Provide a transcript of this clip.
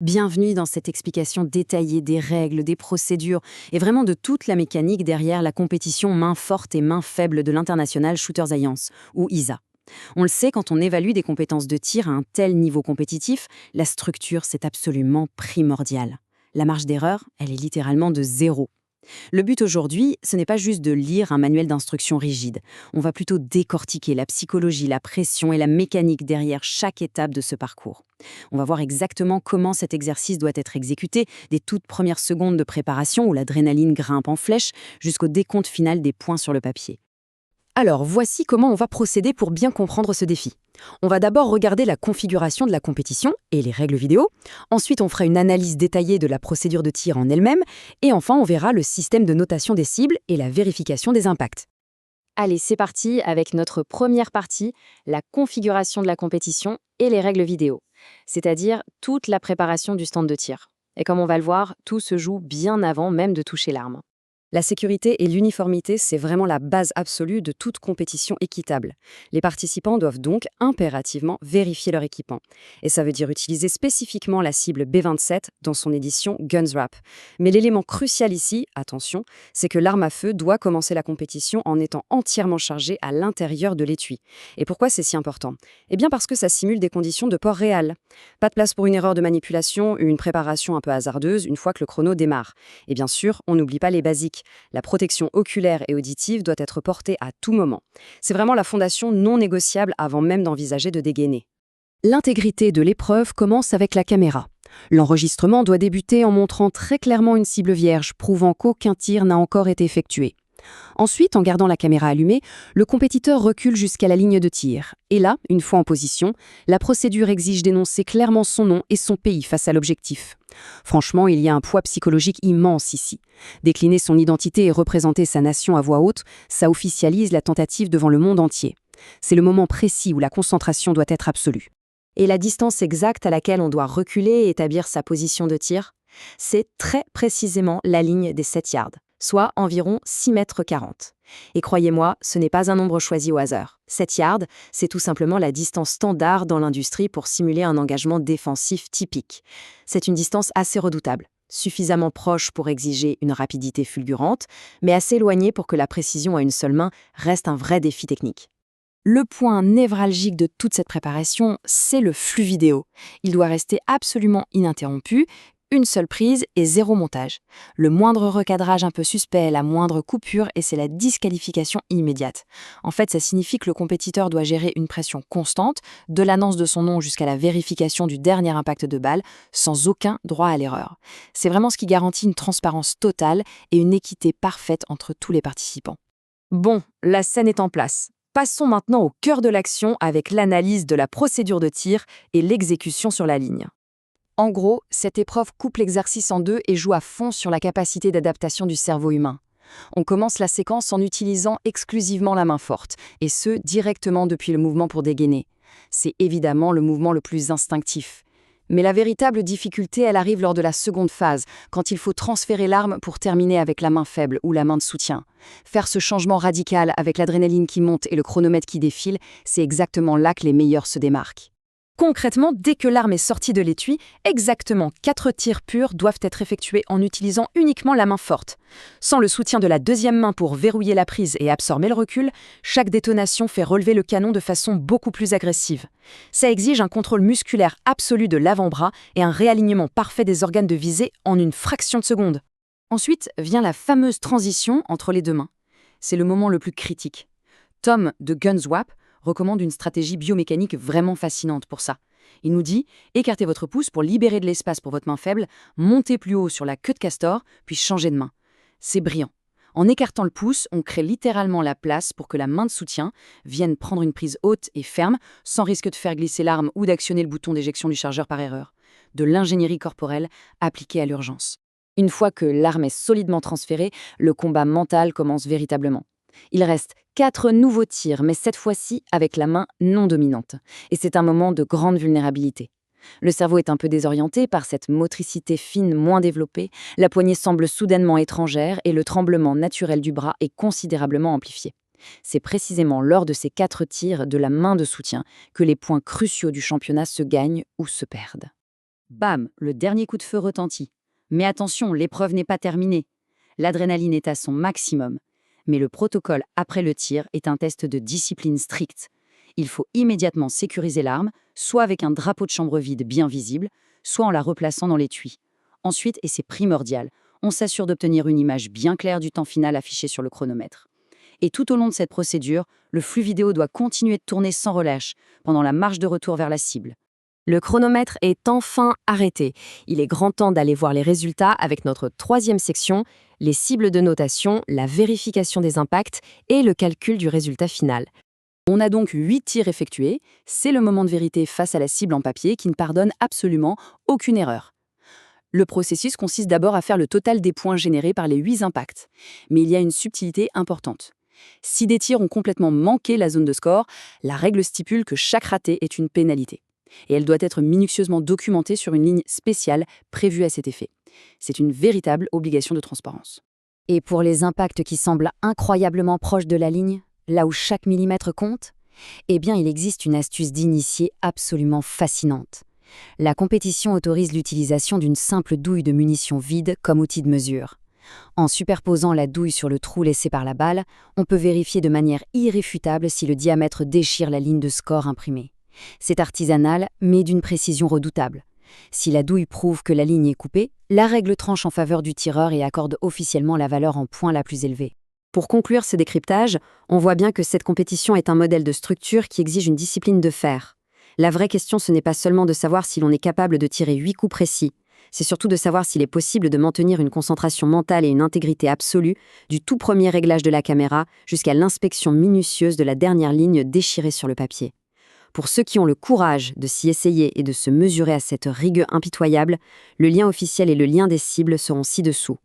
Bienvenue dans cette explication détaillée des règles, des procédures et vraiment de toute la mécanique derrière la compétition main forte et main faible de l'International Shooters Alliance, ou ISA. On le sait, quand on évalue des compétences de tir à un tel niveau compétitif, la structure, c'est absolument primordial. La marge d'erreur, elle est littéralement de zéro. Le but aujourd'hui, ce n'est pas juste de lire un manuel d'instruction rigide. On va plutôt décortiquer la psychologie, la pression et la mécanique derrière chaque étape de ce parcours. On va voir exactement comment cet exercice doit être exécuté, des toutes premières secondes de préparation où l'adrénaline grimpe en flèche, jusqu'au décompte final des points sur le papier. Alors, voici comment on va procéder pour bien comprendre ce défi. On va d'abord regarder la configuration de la compétition et les règles vidéo. Ensuite, on fera une analyse détaillée de la procédure de tir en elle-même. Et enfin, on verra le système de notation des cibles et la vérification des impacts. Allez, c'est parti avec notre première partie, la configuration de la compétition et les règles vidéo, c'est-à-dire toute la préparation du stand de tir. Et comme on va le voir, tout se joue bien avant même de toucher l'arme. La sécurité et l'uniformité, c'est vraiment la base absolue de toute compétition équitable. Les participants doivent donc impérativement vérifier leur équipement. Et ça veut dire utiliser spécifiquement la cible B27 dans son édition Gunswap. Mais l'élément crucial ici, attention, c'est que l'arme à feu doit commencer la compétition en étant entièrement chargée à l'intérieur de l'étui. Et pourquoi c'est si important? Eh bien parce que ça simule des conditions de port réelles. Pas de place pour une erreur de manipulation ou une préparation un peu hasardeuse une fois que le chrono démarre. Et bien sûr, on n'oublie pas les basiques. La protection oculaire et auditive doit être portée à tout moment. C'est vraiment la fondation non négociable avant même d'envisager de dégainer. L'intégrité de l'épreuve commence avec la caméra. L'enregistrement doit débuter en montrant très clairement une cible vierge, prouvant qu'aucun tir n'a encore été effectué. Ensuite, en gardant la caméra allumée, le compétiteur recule jusqu'à la ligne de tir. Et là, une fois en position, la procédure exige d'énoncer clairement son nom et son pays face à l'objectif. Franchement, il y a un poids psychologique immense ici. Décliner son identité et représenter sa nation à voix haute, ça officialise la tentative devant le monde entier. C'est le moment précis où la concentration doit être absolue. Et la distance exacte à laquelle on doit reculer et établir sa position de tir, c'est très précisément la ligne des 7 yards, soit environ 6,40 m. Et croyez-moi, ce n'est pas un nombre choisi au hasard. 7 yards, c'est tout simplement la distance standard dans l'industrie pour simuler un engagement défensif typique. C'est une distance assez redoutable, suffisamment proche pour exiger une rapidité fulgurante, mais assez éloignée pour que la précision à une seule main reste un vrai défi technique. Le point névralgique de toute cette préparation, c'est le flux vidéo. Il doit rester absolument ininterrompu, une seule prise et zéro montage. Le moindre recadrage un peu suspect, la moindre coupure, et c'est la disqualification immédiate. En fait, ça signifie que le compétiteur doit gérer une pression constante, de l'annonce de son nom jusqu'à la vérification du dernier impact de balle, sans aucun droit à l'erreur. C'est vraiment ce qui garantit une transparence totale et une équité parfaite entre tous les participants. Bon, la scène est en place. Passons maintenant au cœur de l'action avec l'analyse de la procédure de tir et l'exécution sur la ligne. En gros, cette épreuve coupe l'exercice en deux et joue à fond sur la capacité d'adaptation du cerveau humain. On commence la séquence en utilisant exclusivement la main forte, et ce, directement depuis le mouvement pour dégainer. C'est évidemment le mouvement le plus instinctif. Mais la véritable difficulté, elle arrive lors de la seconde phase, quand il faut transférer l'arme pour terminer avec la main faible ou la main de soutien. Faire ce changement radical avec l'adrénaline qui monte et le chronomètre qui défile, c'est exactement là que les meilleurs se démarquent. Concrètement, dès que l'arme est sortie de l'étui, exactement 4 tirs purs doivent être effectués en utilisant uniquement la main forte. Sans le soutien de la deuxième main pour verrouiller la prise et absorber le recul, chaque détonation fait relever le canon de façon beaucoup plus agressive. Ça exige un contrôle musculaire absolu de l'avant-bras et un réalignement parfait des organes de visée en une fraction de seconde. Ensuite vient la fameuse transition entre les deux mains. C'est le moment le plus critique. Tom de Gunswap recommande une stratégie biomécanique vraiment fascinante pour ça. Il nous dit « Écartez votre pouce pour libérer de l'espace pour votre main faible, montez plus haut sur la queue de castor, puis changez de main. » C'est brillant. En écartant le pouce, on crée littéralement la place pour que la main de soutien vienne prendre une prise haute et ferme, sans risque de faire glisser l'arme ou d'actionner le bouton d'éjection du chargeur par erreur. De l'ingénierie corporelle appliquée à l'urgence. Une fois que l'arme est solidement transférée, le combat mental commence véritablement. Il reste 4 nouveaux tirs, mais cette fois-ci avec la main non dominante. Et c'est un moment de grande vulnérabilité. Le cerveau est un peu désorienté par cette motricité fine moins développée, la poignée semble soudainement étrangère et le tremblement naturel du bras est considérablement amplifié. C'est précisément lors de ces 4 tirs de la main de soutien que les points cruciaux du championnat se gagnent ou se perdent. Bam, le dernier coup de feu retentit. Mais attention, l'épreuve n'est pas terminée. L'adrénaline est à son maximum. Mais le protocole après le tir est un test de discipline stricte. Il faut immédiatement sécuriser l'arme, soit avec un drapeau de chambre vide bien visible, soit en la replaçant dans l'étui. Ensuite, et c'est primordial, on s'assure d'obtenir une image bien claire du temps final affiché sur le chronomètre. Et tout au long de cette procédure, le flux vidéo doit continuer de tourner sans relâche pendant la marche de retour vers la cible. Le chronomètre est enfin arrêté. Il est grand temps d'aller voir les résultats avec notre troisième section, les cibles de notation, la vérification des impacts et le calcul du résultat final. On a donc 8 tirs effectués, c'est le moment de vérité face à la cible en papier qui ne pardonne absolument aucune erreur. Le processus consiste d'abord à faire le total des points générés par les 8 impacts. Mais il y a une subtilité importante. Si des tirs ont complètement manqué la zone de score, la règle stipule que chaque raté est une pénalité. Et elle doit être minutieusement documentée sur une ligne spéciale prévue à cet effet. C'est une véritable obligation de transparence. Et pour les impacts qui semblent incroyablement proches de la ligne, là où chaque millimètre compte, eh bien il existe une astuce d'initié absolument fascinante. La compétition autorise l'utilisation d'une simple douille de munitions vide comme outil de mesure. En superposant la douille sur le trou laissé par la balle, on peut vérifier de manière irréfutable si le diamètre déchire la ligne de score imprimée. C'est artisanal, mais d'une précision redoutable. Si la douille prouve que la ligne est coupée, la règle tranche en faveur du tireur et accorde officiellement la valeur en points la plus élevée. Pour conclure ce décryptage, on voit bien que cette compétition est un modèle de structure qui exige une discipline de fer. La vraie question, ce n'est pas seulement de savoir si l'on est capable de tirer 8 coups précis, c'est surtout de savoir s'il est possible de maintenir une concentration mentale et une intégrité absolue, du tout premier réglage de la caméra jusqu'à l'inspection minutieuse de la dernière ligne déchirée sur le papier. Pour ceux qui ont le courage de s'y essayer et de se mesurer à cette rigueur impitoyable, le lien officiel et le lien des cibles seront ci-dessous.